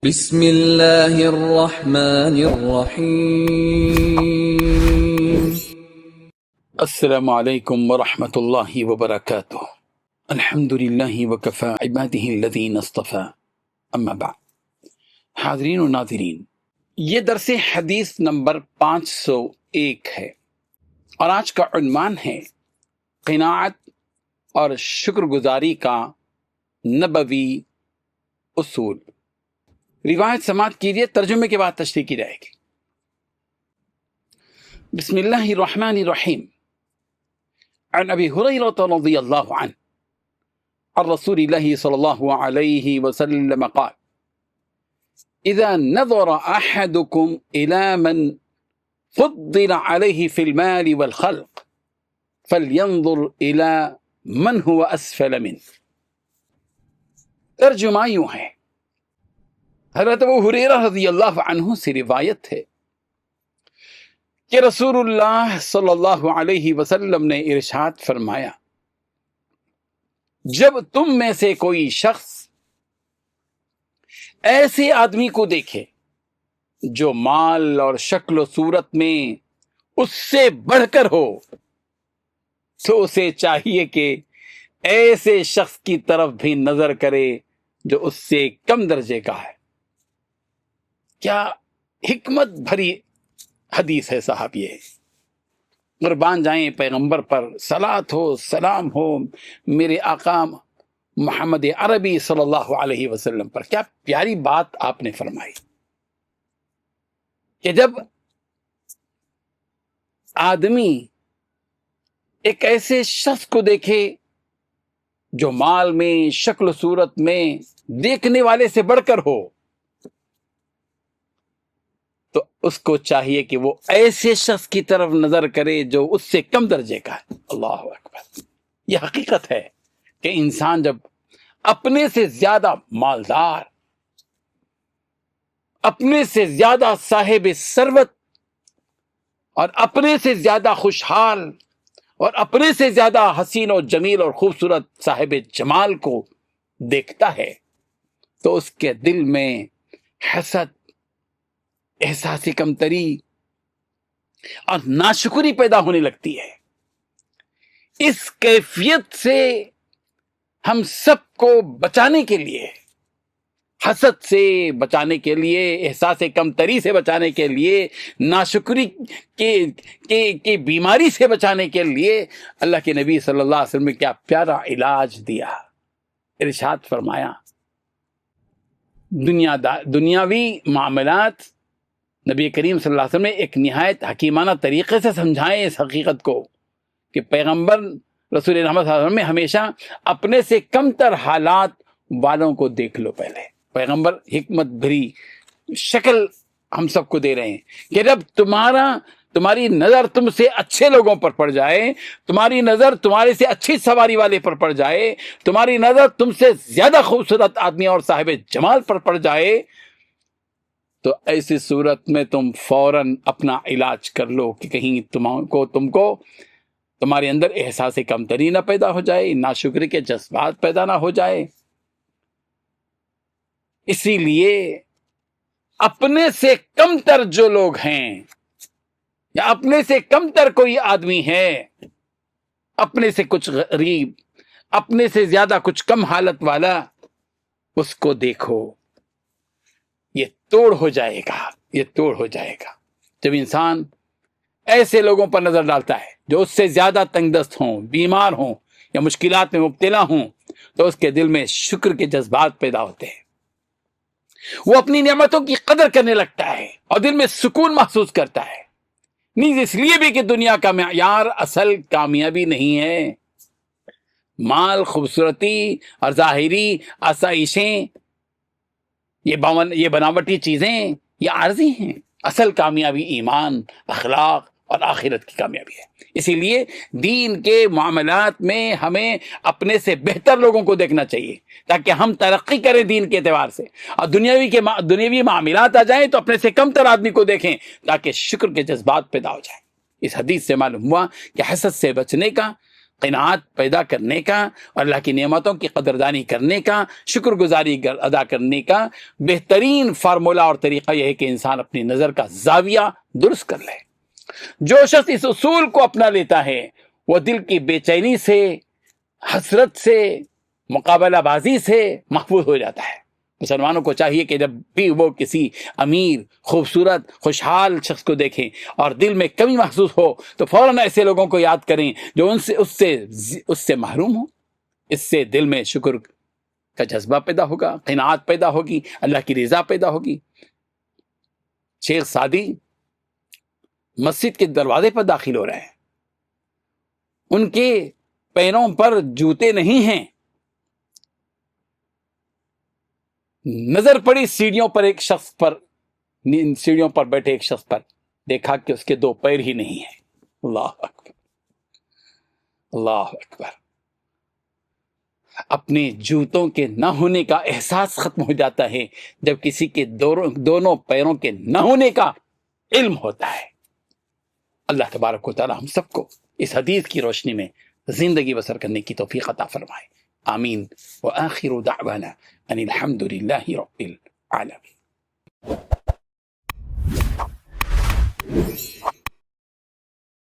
بسم اللہ الرحمن الرحیم۔ السلام علیکم ورحمۃ اللہ وبرکاتہ۔ الحمد للہ وکفی عبادہ الذین اصطفی، اما بعد۔ حاضرین و ناظرین، یہ درس حدیث نمبر 501 ہے اور آج کا عنوان ہے قناعت اور شکر گزاری کا نبوی اصول۔ روایت سماعت کیجیے، ترجمے کے بعد تشریح کی جائے گی۔ بسم اللہ الرحمن الرحیم۔ عن ابی ہریرہ رضی اللہ عنہ عن رسول اللہ صلی اللہ علیہ وسلم قال اذا نظر احدکم الى من فضل علیہ فی المال والخلق فلینظر الى من هو اسفل منه۔ ترجمہ یوں ہے، حضرت ابو ہریرہ رضی اللہ عنہ سے روایت ہے کہ رسول اللہ صلی اللہ علیہ وسلم نے ارشاد فرمایا، جب تم میں سے کوئی شخص ایسے آدمی کو دیکھے جو مال اور شکل و صورت میں اس سے بڑھ کر ہو، تو اسے چاہیے کہ ایسے شخص کی طرف بھی نظر کرے جو اس سے کم درجے کا ہے۔ کیا حکمت بھری حدیث ہے صاحب یہ۔ قربان جائیں پیغمبر پر صلاۃ ہو سلام ہو، میرے آقا محمد عربی صلی اللہ علیہ وسلم پر۔ کیا پیاری بات آپ نے فرمائی کہ جب آدمی ایک ایسے شخص کو دیکھے جو مال میں شکل و صورت میں دیکھنے والے سے بڑھ کر ہو، تو اس کو چاہیے کہ وہ ایسے شخص کی طرف نظر کرے جو اس سے کم درجے کا ہے۔ اللہ اکبر۔ یہ حقیقت ہے کہ انسان جب اپنے سے زیادہ مالدار، اپنے سے زیادہ صاحب ثروت اور اپنے سے زیادہ خوشحال اور اپنے سے زیادہ حسین و جمیل اور خوبصورت صاحب جمال کو دیکھتا ہے تو اس کے دل میں حسد، احساس کمتری اور ناشکری پیدا ہونے لگتی ہے۔ اس کیفیت سے ہم سب کو بچانے کے لیے، حسد سے بچانے کے لیے، احساس کمتری سے بچانے کے لیے، ناشکری کی بیماری سے بچانے کے لیے اللہ کے نبی صلی اللہ علیہ وسلم نے کیا پیارا علاج دیا۔ ارشاد فرمایا، دنیاوی معاملات نبی کریم صلی اللہ علیہ وسلم نے ایک نہایت حکیمانہ طریقے سے سمجھائے اس حقیقت کو کہ پیغمبر رسول رحمت صلی اللہ علیہ وسلم میں ہمیشہ اپنے سے کم تر حالات والوں کو دیکھ لو۔ پہلے پیغمبر حکمت بھری شکل ہم سب کو دے رہے ہیں کہ جب تمہاری نظر تم سے اچھے لوگوں پر پڑ جائے، تمہاری نظر تمہارے سے اچھی سواری والے پر پڑ جائے، تمہاری نظر تم سے زیادہ خوبصورت آدمی اور صاحب جمال پر پڑ جائے، تو ایسی صورت میں تم فوراً اپنا علاج کر لو کہ کہیں تم کو تمہارے اندر احساس کمتری نہ پیدا ہو جائے، ناشکری کے جذبات پیدا نہ ہو جائے۔ اسی لیے اپنے سے کم تر جو لوگ ہیں یا اپنے سے کم تر کوئی آدمی ہے، اپنے سے کچھ غریب، اپنے سے زیادہ کچھ کم حالت والا، اس کو دیکھو، یہ توڑ ہو جائے گا، یہ توڑ ہو جائے گا۔ جب انسان ایسے لوگوں پر نظر ڈالتا ہے جو اس سے زیادہ تنگ دست ہوں، بیمار ہوں یا مشکلات میں مبتلا ہوں، تو اس کے دل میں شکر کے جذبات پیدا ہوتے ہیں، وہ اپنی نعمتوں کی قدر کرنے لگتا ہے اور دل میں سکون محسوس کرتا ہے۔ نیز اس لیے بھی کہ دنیا کا معیار اصل کامیابی نہیں ہے۔ مال، خوبصورتی اور ظاہری آسائشیں، یہ بناوٹی چیزیں، یہ عارضی ہیں۔ اصل کامیابی ایمان، اخلاق اور آخرت کی کامیابی ہے۔ اسی لیے دین کے معاملات میں ہمیں اپنے سے بہتر لوگوں کو دیکھنا چاہیے تاکہ ہم ترقی کریں دین کے اعتبار سے، اور دنیاوی معاملات آ جائیں تو اپنے سے کم تر آدمی کو دیکھیں تاکہ شکر کے جذبات پیدا ہو جائیں۔ اس حدیث سے معلوم ہوا کہ حسد سے بچنے کا قناعت پیدا کرنے کا اور اللہ کی نعمتوں کی قدردانی کرنے کا، شکر گزاری ادا کرنے کا بہترین فارمولہ اور طریقہ یہ ہے کہ انسان اپنی نظر کا زاویہ درست کر لے۔ جو شخص اس اصول کو اپنا لیتا ہے وہ دل کی بے چینی سے، حسرت سے، مقابلہ بازی سے محفوظ ہو جاتا ہے۔ مسلمانوں کو چاہیے کہ جب بھی وہ کسی امیر، خوبصورت، خوشحال شخص کو دیکھیں اور دل میں کمی محسوس ہو تو فوراً ایسے لوگوں کو یاد کریں جو اس سے محروم ہوں۔ اس سے دل میں شکر کا جذبہ پیدا ہوگا، قناعت پیدا ہوگی، اللہ کی رضا پیدا ہوگی۔ شیخ سعدی مسجد کے دروازے پر داخل ہو رہے ہیں، ان کے پیروں پر جوتے نہیں ہیں، نظر پڑی سیڑھیوں پر بیٹھے ایک شخص پر، دیکھا کہ اس کے 2 پیر ہی نہیں ہیں۔ اللہ اکبر، اللہ اکبر۔ اپنے جوتوں کے نہ ہونے کا احساس ختم ہو جاتا ہے جب کسی کے دونوں پیروں کے نہ ہونے کا علم ہوتا ہے۔ اللہ تبارک و تعالی ہم سب کو اس حدیث کی روشنی میں زندگی بسر کرنے کی توفیق عطا فرمائے، آمین۔ وآخر دعوانا ان الحمد للہ رب العالمین۔